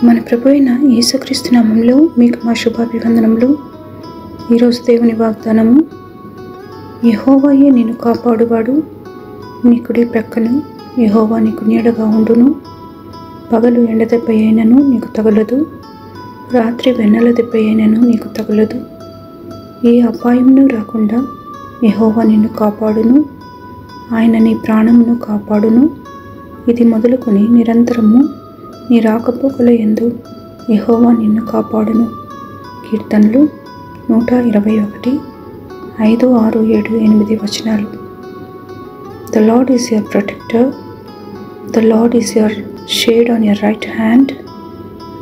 మన ప్రభు అయిన యేసుక్రీస్తు నామములో మీకు మా శుభాభివందనములు. ఈరోజు దేవుని వాగ్దానము, యెహోవాయే నిన్ను కాపాడువాడు, నీ కుడి ప్రక్కను యెహోవా నీకు నీడగా ఉండును. పగలు ఎండ దెబ్బ అయినను నీకు తగలదు, రాత్రి వెన్నెల దెబ్బ అయినను నీకు తగలదు. ఏ అపాయమును రాకుండా యెహోవా నిన్ను కాపాడును. ఆయన నీ ప్రాణమును కాపాడును. ఇది మొదలుకొని నిరంతరము నీ రాకపోకల యందు యెహోవా నిన్ను కాపాడును. కీర్తనలు 121, 5, 6, 7, 8 వచనాలు. The Lord is your protector. The Lord is your shade on your right hand.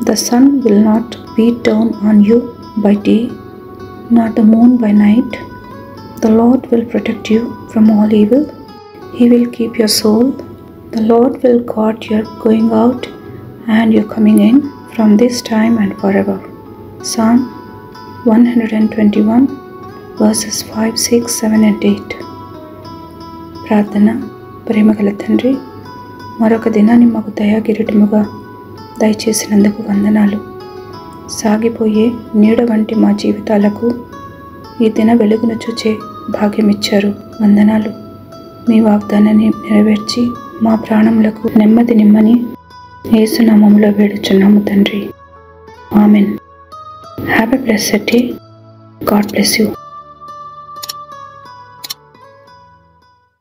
The sun will not beat down on you by day, nor the moon by night. The Lord will protect you from all evil. He will keep your soul. The Lord will guard your going out and your coming in from this time and forever. Psalm 121 verses 5, 6, 7 and 8. ప్రార్థన. ప్రేమగల తండ్రి, మరొక దినాన్ని మాకు దయాకిరీటముగా దయచేసినందుకు వందనాలు. సాగిపోయే నీడ వంటి మా జీవితాలకు ఈ దిన వెలుగును చూచే భాగ్యమిచ్చారు. వందనాలు. మీ వాగ్దానాన్ని నెరవేర్చి మా ప్రాణములకు నెమ్మది నిమ్మని యేసు నామములో వేడుచున్నాము తండ్రి. Amen. Have a blessed day. God bless you.